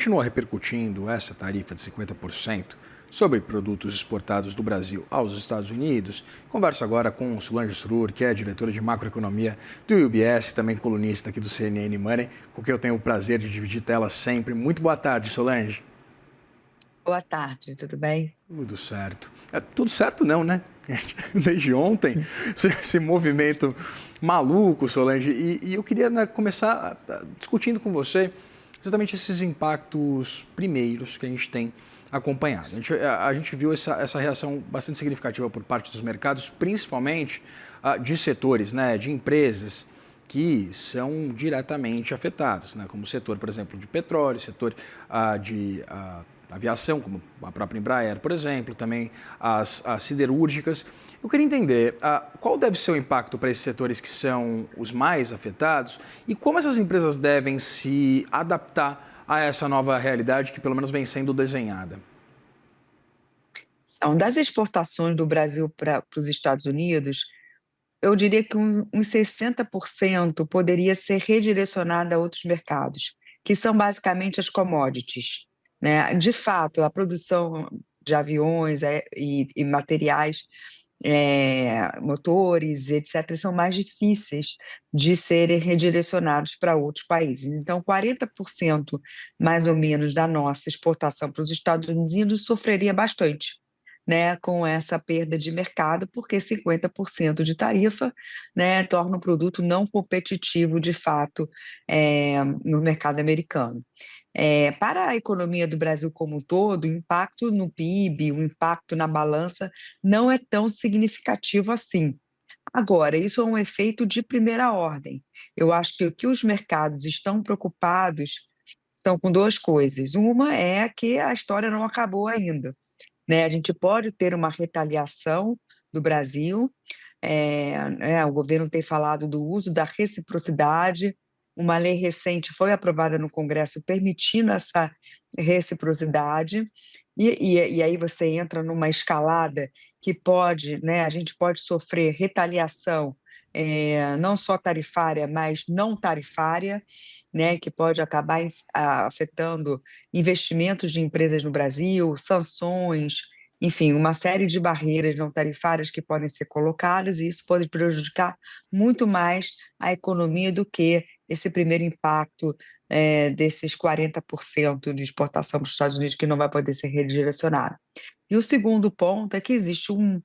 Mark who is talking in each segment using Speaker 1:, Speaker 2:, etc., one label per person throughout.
Speaker 1: continua repercutindo essa tarifa de 50% sobre produtos exportados do Brasil aos Estados Unidos. Converso agora com Solange Surur, que é diretora de macroeconomia do UBS, também colunista aqui do CNN Money, com quem eu tenho o prazer de dividir tela sempre. Muito boa tarde, Solange.
Speaker 2: Boa tarde, tudo bem?
Speaker 1: Tudo certo. Tudo certo não, né? Desde ontem, esse movimento maluco, Solange. E eu queria, né, começar discutindo com você exatamente esses impactos primeiros que a gente tem acompanhado. A gente viu essa reação bastante significativa por parte dos mercados, principalmente de setores, né, de empresas que são diretamente afetados, né, como o setor, por exemplo, de petróleo, setor de aviação, como a própria Embraer, por exemplo, também as siderúrgicas. Eu queria entender qual deve ser o impacto para esses setores que são os mais afetados e como essas empresas devem se adaptar a essa nova realidade que pelo menos vem sendo desenhada.
Speaker 2: Então, das exportações do Brasil para os Estados Unidos, eu diria que uns 60% poderia ser redirecionado a outros mercados, que são basicamente as commodities, né? De fato, a produção de aviões e materiais, motores, etc., são mais difíceis de serem redirecionados para outros países. Então, 40% mais ou menos da nossa exportação para os Estados Unidos sofreria bastante, né, com essa perda de mercado, porque 50% de tarifa, né, torna o produto não competitivo de fato no mercado americano. Para a economia do Brasil como um todo, o impacto no PIB, o impacto na balança não é tão significativo assim. Agora, isso é um efeito de primeira ordem. Eu acho que o que os mercados estão preocupados são com duas coisas. Uma é que a história não acabou ainda, né? A gente pode ter uma retaliação do Brasil, o governo tem falado do uso da reciprocidade, uma lei recente foi aprovada no Congresso permitindo essa reciprocidade, e aí você entra numa escalada que pode, né, a gente pode sofrer retaliação, não só tarifária, mas não tarifária, né, que pode acabar afetando investimentos de empresas no Brasil, sanções, enfim, uma série de barreiras não tarifárias que podem ser colocadas, e isso pode prejudicar muito mais a economia do que esse primeiro impacto desses 40% de exportação para os Estados Unidos que não vai poder ser redirecionado. E o segundo ponto é que existe um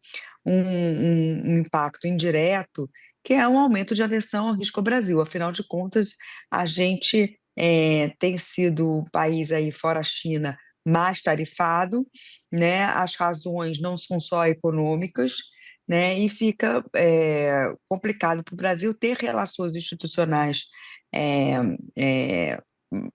Speaker 2: impacto indireto, que é um aumento de aversão ao risco ao Brasil. Afinal de contas, a gente tem sido o país aí, fora a China, mais tarifado, né? As razões não são só econômicas, né? E fica complicado para o Brasil ter relações institucionais é, é,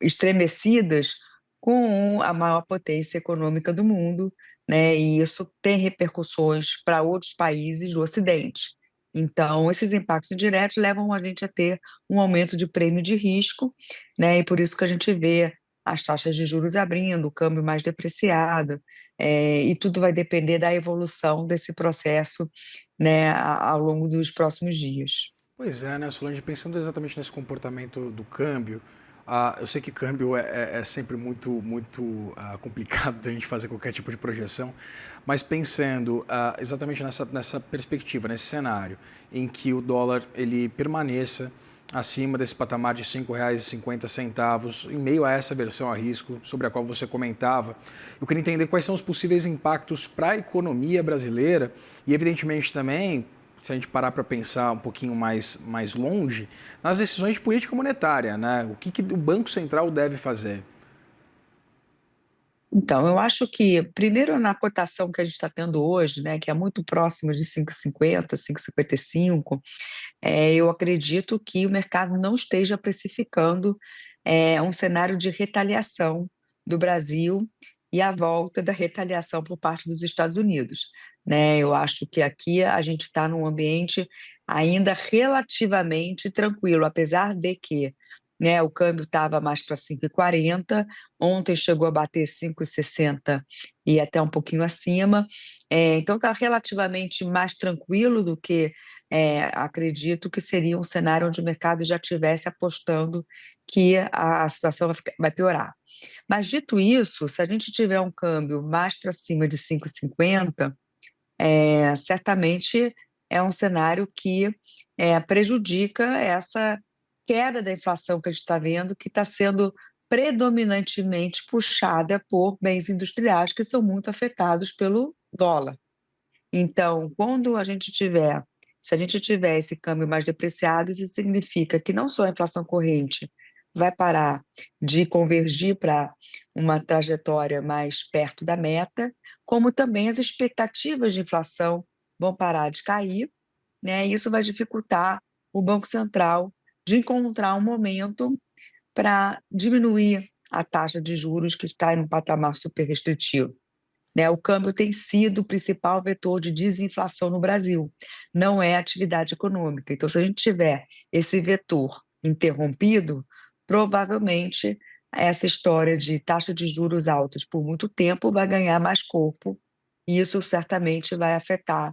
Speaker 2: estremecidas com a maior potência econômica do mundo, né? E isso tem repercussões para outros países do Ocidente. Então, esses impactos indiretos levam a gente a ter um aumento de prêmio de risco, né? E por isso que a gente vê as taxas de juros abrindo, o câmbio mais depreciado, e tudo vai depender da evolução desse processo, né, ao longo dos próximos dias.
Speaker 1: Pois é, né, Solange, pensando exatamente nesse comportamento do câmbio, eu sei que câmbio é sempre muito complicado da gente fazer qualquer tipo de projeção, mas pensando exatamente nessa perspectiva, nesse cenário, em que o dólar ele permaneça acima desse patamar de R$ 5,50, em meio a essa versão a risco sobre a qual você comentava, eu queria entender quais são os possíveis impactos para a economia brasileira e, evidentemente, também se a gente parar para pensar um pouquinho mais longe, nas decisões de política monetária, né? O que o Banco Central deve fazer?
Speaker 2: Então, eu acho que, primeiro, na cotação que a gente está tendo hoje, né, que é muito próximo de 5,50, 5,55, eu acredito que o mercado não esteja precificando um cenário de retaliação do Brasil e a volta da retaliação por parte dos Estados Unidos, né? Eu acho que aqui a gente está num ambiente ainda relativamente tranquilo, apesar de que né? O câmbio estava mais para 5,40, ontem chegou a bater 5,60 e até um pouquinho acima. Então está relativamente mais tranquilo do que acredito que seria um cenário onde o mercado já estivesse apostando que a situação vai piorar. Mas dito isso, se a gente tiver um câmbio mais para cima de 5,50, certamente é um cenário que prejudica essa queda da inflação que a gente está vendo, que está sendo predominantemente puxada por bens industriais que são muito afetados pelo dólar. Então, se a gente tiver esse câmbio mais depreciado, isso significa que não só a inflação corrente vai parar de convergir para uma trajetória mais perto da meta, como também as expectativas de inflação vão parar de cair, né? E isso vai dificultar o Banco Central de encontrar um momento para diminuir a taxa de juros que está em um patamar super restritivo, né? O câmbio tem sido o principal vetor de desinflação no Brasil, não é a atividade econômica. Então, se a gente tiver esse vetor interrompido, provavelmente essa história de taxa de juros altas por muito tempo vai ganhar mais corpo, e isso certamente vai afetar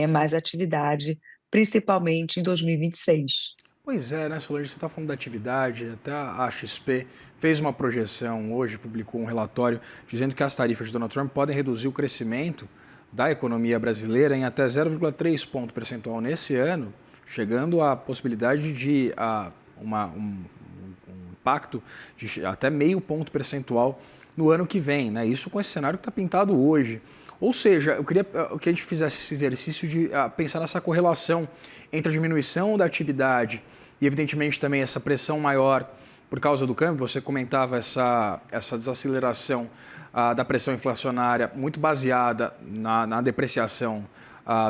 Speaker 2: mais atividade, principalmente em 2026.
Speaker 1: Pois é, né, Solange, você está falando da atividade, até a XP fez uma projeção hoje, publicou um relatório dizendo que as tarifas de Donald Trump podem reduzir o crescimento da economia brasileira em até 0,3 ponto percentual nesse ano, chegando à possibilidade de um impacto de até meio ponto percentual no ano que vem, né? Isso com esse cenário que está pintado hoje. Ou seja, eu queria que a gente fizesse esse exercício de pensar nessa correlação entre a diminuição da atividade e, evidentemente, também essa pressão maior por causa do câmbio. Você comentava essa desaceleração da pressão inflacionária muito baseada na depreciação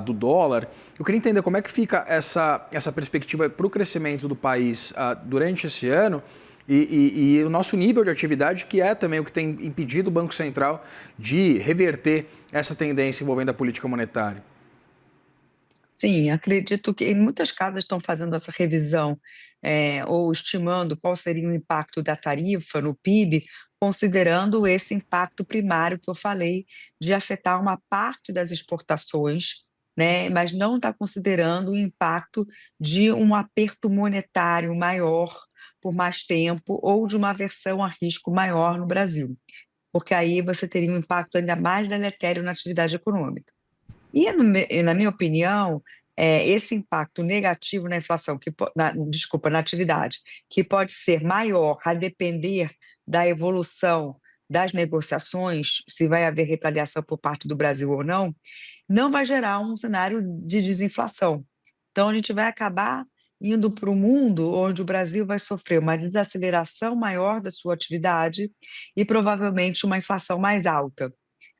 Speaker 1: do dólar. Eu queria entender como é que fica essa perspectiva para o crescimento do país durante esse ano e o nosso nível de atividade, que é também o que tem impedido o Banco Central de reverter essa tendência envolvendo a política monetária.
Speaker 2: Sim, acredito que em muitas casas estão fazendo essa revisão, ou estimando qual seria o impacto da tarifa no PIB, considerando esse impacto primário que eu falei, de afetar uma parte das exportações, né, mas não está considerando o impacto de um aperto monetário maior por mais tempo ou de uma aversão a risco maior no Brasil, porque aí você teria um impacto ainda mais deletério na atividade econômica. E na minha opinião, esse impacto negativo na inflação, na atividade, que pode ser maior a depender da evolução das negociações, se vai haver retaliação por parte do Brasil ou não, não vai gerar um cenário de desinflação. Então, a gente vai acabar indo para um mundo onde o Brasil vai sofrer uma desaceleração maior da sua atividade e provavelmente uma inflação mais alta.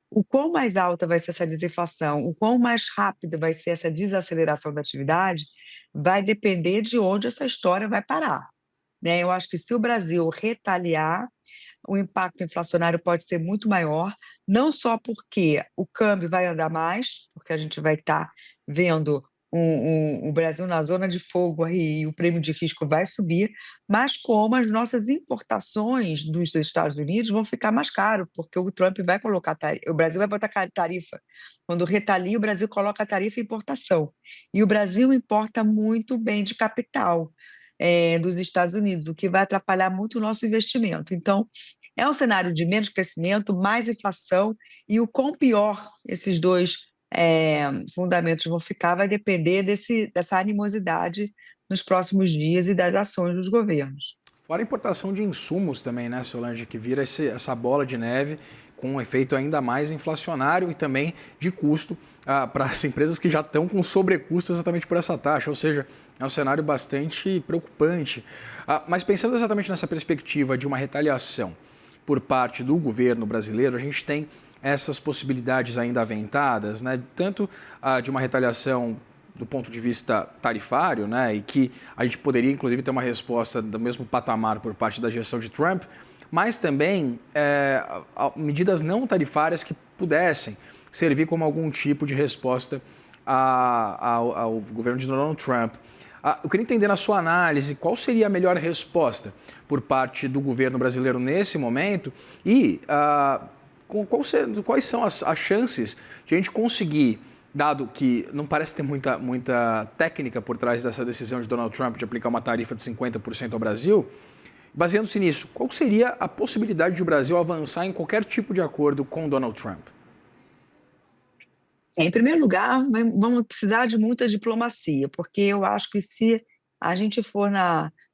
Speaker 2: O quão mais alta vai ser essa desinflação, o quão mais rápida vai ser essa desaceleração da atividade, vai depender de onde essa história vai parar, né? Eu acho que se o Brasil retaliar, o impacto inflacionário pode ser muito maior, não só porque o câmbio vai andar mais, porque a gente vai estar vendo o Brasil na zona de fogo aí, e o prêmio de risco vai subir, mas como as nossas importações dos Estados Unidos vão ficar mais caro, porque o Trump vai colocar o Brasil vai botar tarifa. Quando retalia, o Brasil coloca a tarifa em importação. E o Brasil importa muito bem de capital dos Estados Unidos, o que vai atrapalhar muito o nosso investimento. Então, é um cenário de menos crescimento, mais inflação, e o quão pior esses dois fundamentos vão ficar vai depender dessa animosidade nos próximos dias e das ações dos governos.
Speaker 1: Fora a importação de insumos também, né, Solange, que vira essa bola de neve com um efeito ainda mais inflacionário e também de custo para as empresas que já estão com sobrecusto exatamente por essa taxa, ou seja, é um cenário bastante preocupante. Mas pensando exatamente nessa perspectiva de uma retaliação por parte do governo brasileiro, a gente tem essas possibilidades ainda aventadas, né, tanto de uma retaliação do ponto de vista tarifário, né, e que a gente poderia, inclusive, ter uma resposta do mesmo patamar por parte da gestão de Trump, mas também medidas não tarifárias que pudessem servir como algum tipo de resposta ao governo de Donald Trump. Eu queria entender na sua análise qual seria a melhor resposta por parte do governo brasileiro nesse momento e quais são as chances de a gente conseguir, dado que não parece ter muita técnica por trás dessa decisão de Donald Trump de aplicar uma tarifa de 50% ao Brasil, baseando-se nisso, qual seria a possibilidade de o Brasil avançar em qualquer tipo de acordo com Donald Trump?
Speaker 2: Em primeiro lugar, vamos precisar de muita diplomacia, porque eu acho que se a gente for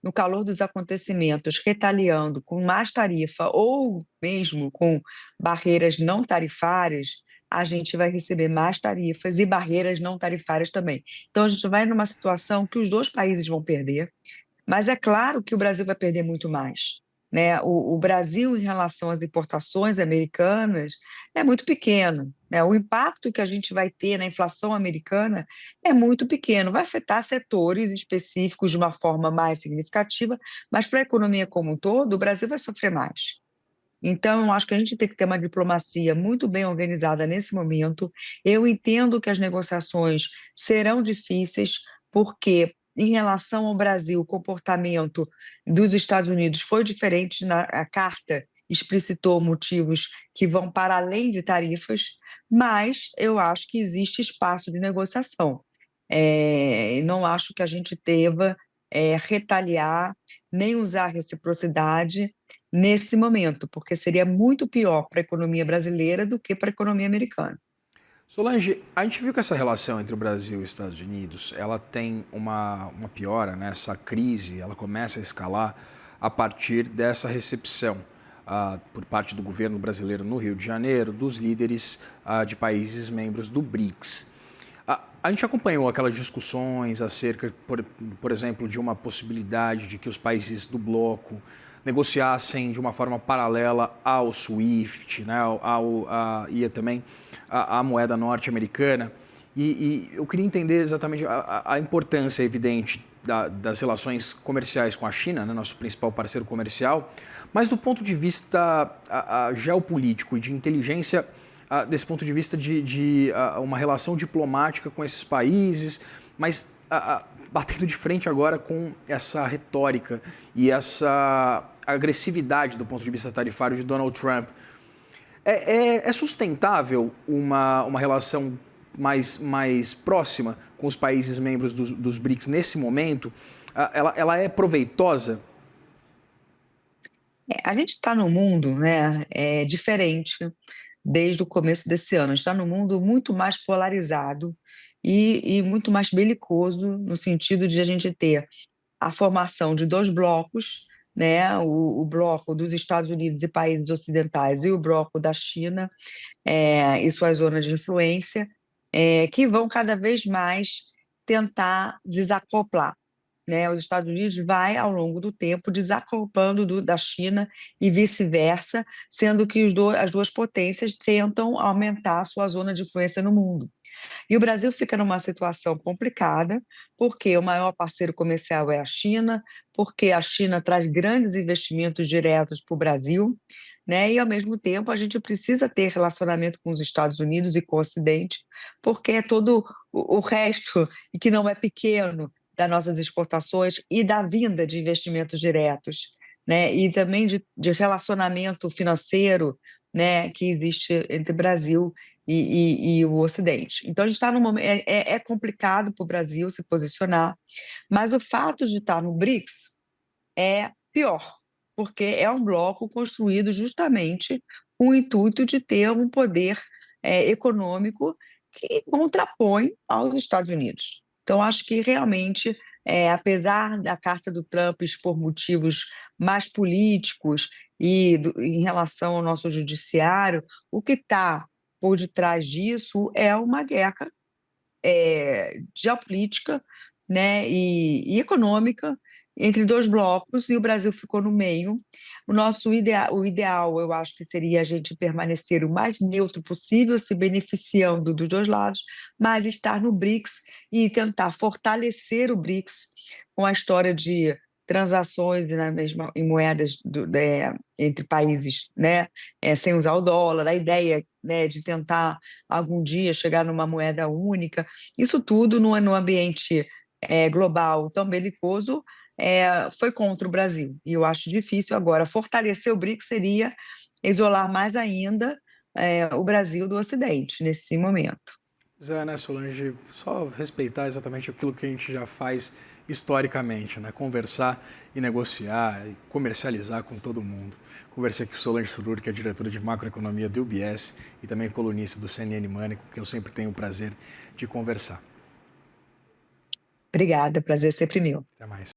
Speaker 2: no calor dos acontecimentos retaliando com mais tarifa ou mesmo com barreiras não tarifárias, a gente vai receber mais tarifas e barreiras não tarifárias também. Então, a gente vai numa situação que os dois países vão perder, mas é claro que o Brasil vai perder muito mais, né? O Brasil, em relação às importações americanas, é muito pequeno, né? O impacto que a gente vai ter na inflação americana é muito pequeno, vai afetar setores específicos de uma forma mais significativa, mas para a economia como um todo, o Brasil vai sofrer mais. Então, eu acho que a gente tem que ter uma diplomacia muito bem organizada nesse momento. Eu entendo que as negociações serão difíceis, porque, em relação ao Brasil, o comportamento dos Estados Unidos foi diferente. A carta explicitou motivos que vão para além de tarifas, mas eu acho que existe espaço de negociação. Não acho que a gente deva retaliar, nem usar reciprocidade nesse momento, porque seria muito pior para a economia brasileira do que para a economia americana.
Speaker 1: Solange, a gente viu que essa relação entre o Brasil e os Estados Unidos, ela tem uma piora, né? Essa crise, ela começa a escalar a partir dessa recepção por parte do governo brasileiro no Rio de Janeiro, dos líderes de países membros do BRICS. A gente acompanhou aquelas discussões acerca, por exemplo, de uma possibilidade de que os países do bloco negociassem de uma forma paralela ao SWIFT, né, e também à moeda norte-americana. E eu queria entender exatamente a importância evidente das relações comerciais com a China, né, nosso principal parceiro comercial, mas do ponto de vista geopolítico e de inteligência, desse ponto de vista de uma relação diplomática com esses países, mas batendo de frente agora com essa retórica e essa agressividade do ponto de vista tarifário de Donald Trump. É sustentável uma relação mais próxima com os países membros dos BRICS nesse momento? Ela é proveitosa?
Speaker 2: A gente está num mundo, né, diferente desde o começo desse ano. A gente está num mundo muito mais polarizado e muito mais belicoso, no sentido de a gente ter a formação de dois blocos, né, o bloco dos Estados Unidos e países ocidentais e o bloco da China e suas zonas de influência, que vão cada vez mais tentar desacoplar, né? Os Estados Unidos vai, ao longo do tempo, desacoplando da China e vice-versa, sendo que as duas potências tentam aumentar a sua zona de influência no mundo. E o Brasil fica numa situação complicada, porque o maior parceiro comercial é a China, porque a China traz grandes investimentos diretos para o Brasil, né? E, ao mesmo tempo, a gente precisa ter relacionamento com os Estados Unidos e com o Ocidente, porque é todo o resto, e que não é pequeno, das nossas exportações e da vinda de investimentos diretos, né? E também de relacionamento financeiro, né, que existe entre o Brasil e o Ocidente. Então, a gente está num momento. É complicado para o Brasil se posicionar, mas o fato de estar no BRICS é pior, porque é um bloco construído justamente com o intuito de ter um poder econômico que contrapõe aos Estados Unidos. Então, acho que realmente, apesar da carta do Trump expor motivos mais políticos em relação ao nosso judiciário, o que está por detrás disso é uma guerra geopolítica, né, e econômica entre dois blocos, e o Brasil ficou no meio. O ideal, eu acho que seria a gente permanecer o mais neutro possível, se beneficiando dos dois lados, mas estar no BRICS e tentar fortalecer o BRICS com a história de transações em moedas entre países, né, sem usar o dólar, a ideia, né, de tentar algum dia chegar numa moeda única, isso tudo no ambiente global tão belicoso foi contra o Brasil. E eu acho difícil agora. Fortalecer o BRICS seria isolar mais ainda o Brasil do Ocidente nesse momento.
Speaker 1: Zé, né, Solange, só respeitar exatamente aquilo que a gente já faz historicamente, né? Conversar e negociar e comercializar com todo mundo. Conversei com Solange Surur, que é diretora de macroeconomia do UBS e também colunista do CNN Money, com quem eu sempre tenho o prazer de conversar.
Speaker 2: Obrigada, prazer é sempre meu.
Speaker 1: Até mais.